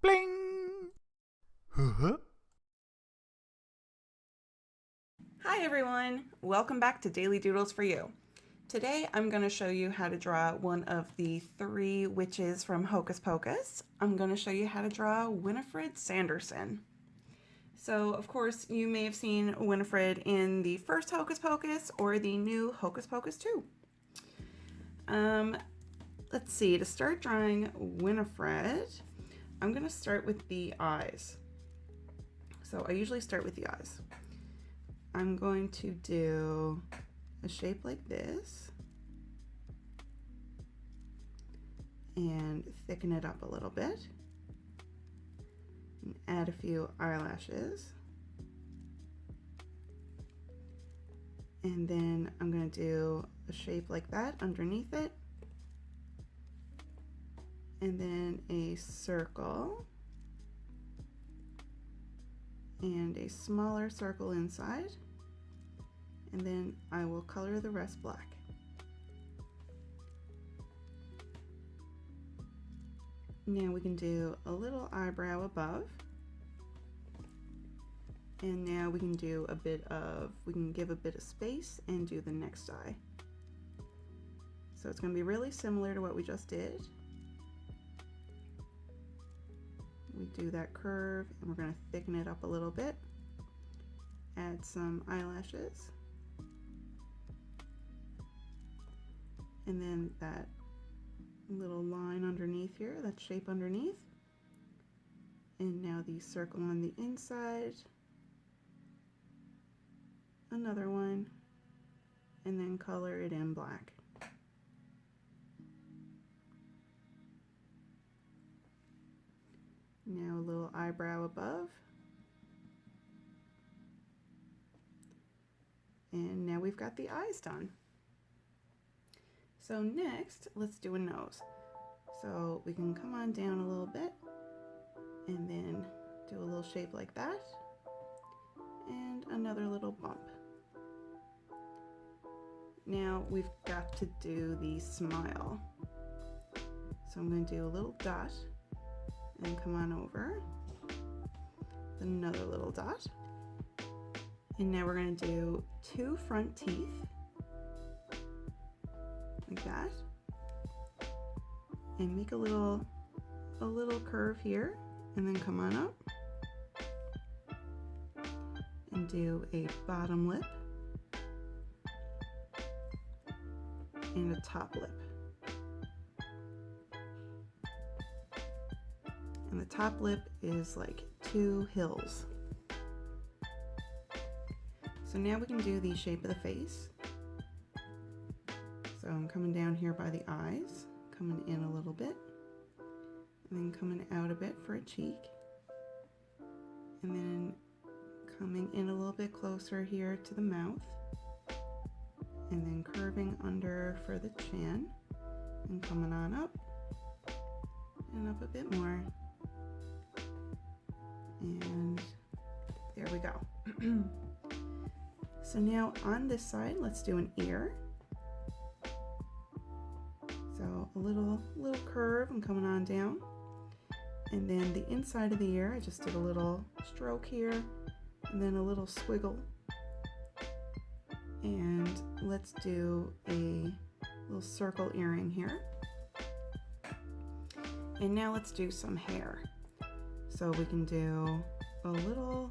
Bling! Huh? Hi everyone! Welcome back to Daily Doodles for You. Today I'm going to show you how to draw one of the 3 witches from Hocus Pocus. I'm going to show you how to draw Winifred Sanderson. So of course you may have seen Winifred in the first Hocus Pocus or the new Hocus Pocus 2. Let's see, to start drawing Winifred, I'm going to start with the eyes. So I usually start with the eyes. I'm going to do a shape like this and thicken it up a little bit and add a few eyelashes. And then I'm going to do a shape like that underneath it, and then a circle and a smaller circle inside, and then I will color the rest black. Now we can do a little eyebrow above, and now we can do we can give a bit of space and do the next eye. So it's going to be really similar to what we just did. We do that curve and we're going to thicken it up a little bit, add some eyelashes, and then that little line underneath here, that shape underneath, and now the circle on the inside, another one, and then color it in black. Now a little eyebrow above. And now we've got the eyes done. So next, let's do a nose. So we can come on down a little bit and then do a little shape like that and another little bump. Now we've got to do the smile. So I'm going to do a little dot and come on over, another little dot, and now we're going to do 2 front teeth like that, and make a little curve here, and then come on up and do a bottom lip and a top lip. And the top lip is like 2 hills. So now we can do the shape of the face. So I'm coming down here by the eyes, coming in a little bit, and then coming out a bit for a cheek, and then coming in a little bit closer here to the mouth, and then curving under for the chin, and coming on up, and up a bit more. And there we go. So now on this side, let's do an ear. So a little curve and coming on down. And then the inside of the ear, I just did a little stroke here and then a little swiggle. And let's do a little circle earring here. And now let's do some hair. So we can do a little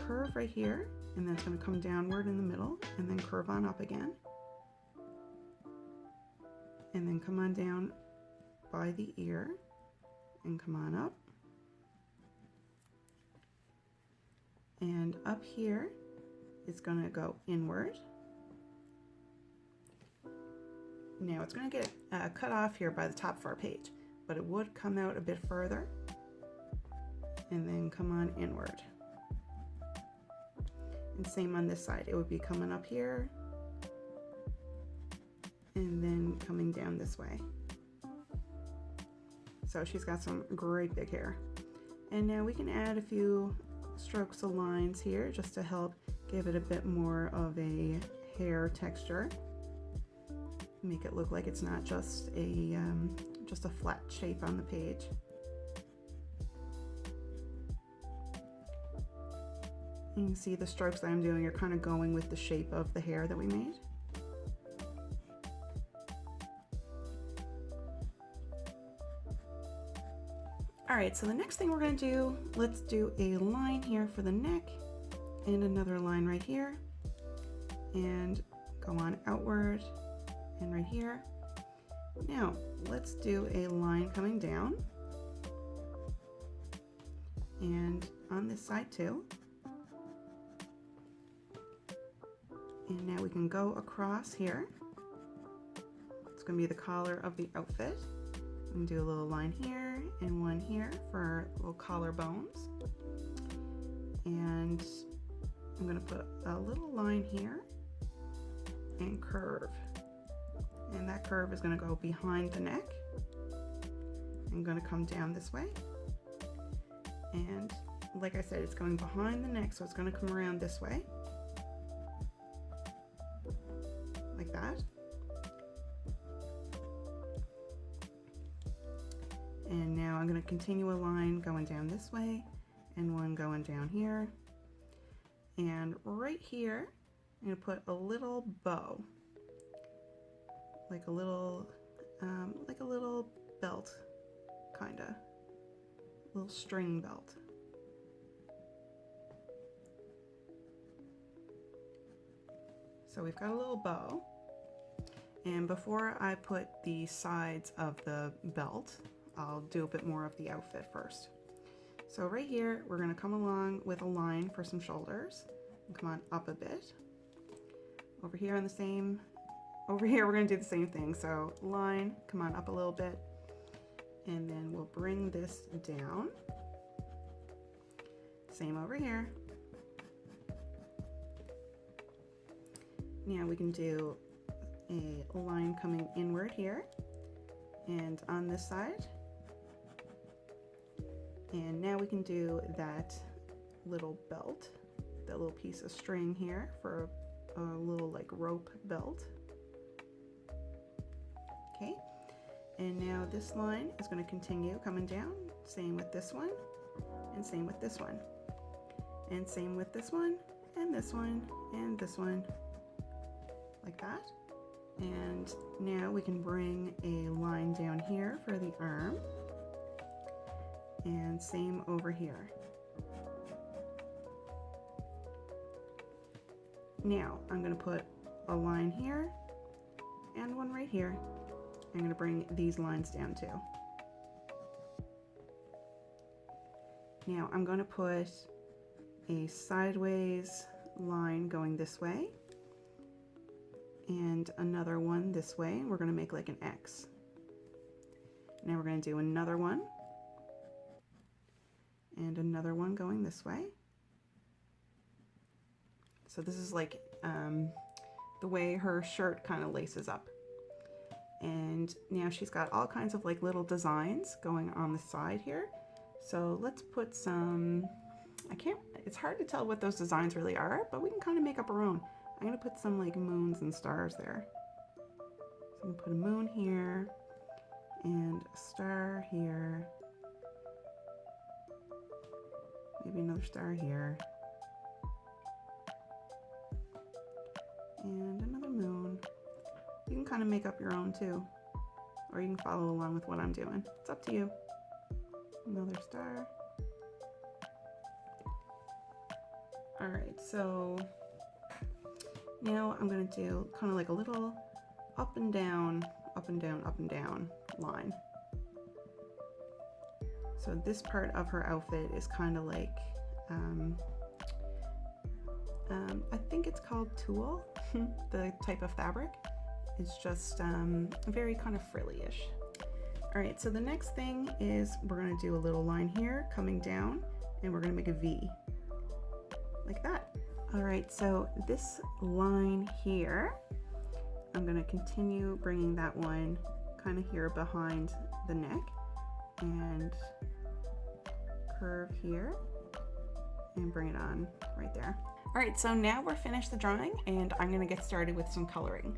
curve right here, and then it's going to come downward in the middle, and then curve on up again. And then come on down by the ear, and come on up. And up here, it's going to go inward. Now it's going to get cut off here by the top of our page, but it would come out a bit further, and then come on inward. And same on this side, it would be coming up here and then coming down this way. So she's got some great big hair. And now we can add a few strokes of lines here just to help give it a bit more of a hair texture. Make it look like it's not just a flat shape on the page. You can see the strokes that I'm doing are kind of going with the shape of the hair that we made. All right, so the next thing we're gonna do, let's do a line here for the neck and another line right here, and go on outward and right here. Now, let's do a line coming down and on this side too. And now we can go across here. It's gonna be the collar of the outfit. And do a little line here and one here for our little collar bones. And I'm gonna put a little line here and curve. And that curve is gonna go behind the neck. I'm gonna come down this way. And like I said, it's going behind the neck, so it's gonna come around this way. Like that. And now I'm going to continue a line going down this way and one going down here. And right here, I'm going to put a little bow, like a little belt, kind of, little string belt. So we've got a little bow. And before I put the sides of the belt, I'll do a bit more of the outfit first. So right here, we're gonna come along with a line for some shoulders. And come on up a bit. Over here we're gonna do the same thing. So line, come on up a little bit. And then we'll bring this down. Same over here. Now we can do a line coming inward here. And on this side. And now we can do that little belt, that little piece of string here for a little like rope belt. Okay, and now this line is going to continue coming down. Same with this one, and same with this one, and same with this one, and this one, and this one, like that. And now we can bring a line down here for the arm. And same over here. Now I'm going to put a line here and one right here. I'm going to bring these lines down too. Now I'm going to put a sideways line going this way and another one this way. We're going to make like an X. Now we're going to do another one and another one going this way. So this is like the way her shirt kind of laces up. And now she's got all kinds of like little designs going on the side here. So let's put some, it's hard to tell what those designs really are, but we can kind of make up our own. I'm gonna put some like moons and stars there. So I'm gonna put a moon here and a star here. Maybe another star here. And another moon. You can kind of make up your own too. Or you can follow along with what I'm doing. It's up to you. Another star. Alright, so now I'm going to do kind of like a little up and down, up and down, up and down line. So this part of her outfit is kind of like, I think it's called tulle, the type of fabric. It's just very kind of frilly-ish. All right, so the next thing is we're gonna do a little line here coming down and we're gonna make a V, like that. All right, so this line here, I'm gonna continue bringing that one kind of here behind the neck and curve here and bring it on right there. All right, so now we're finished the drawing and I'm gonna get started with some coloring.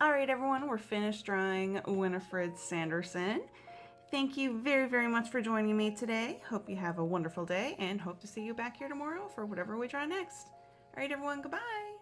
All right, everyone, we're finished drawing Winifred Sanderson. Thank you very, very much for joining me today. Hope you have a wonderful day and hope to see you back here tomorrow for whatever we draw next. All right, everyone, goodbye.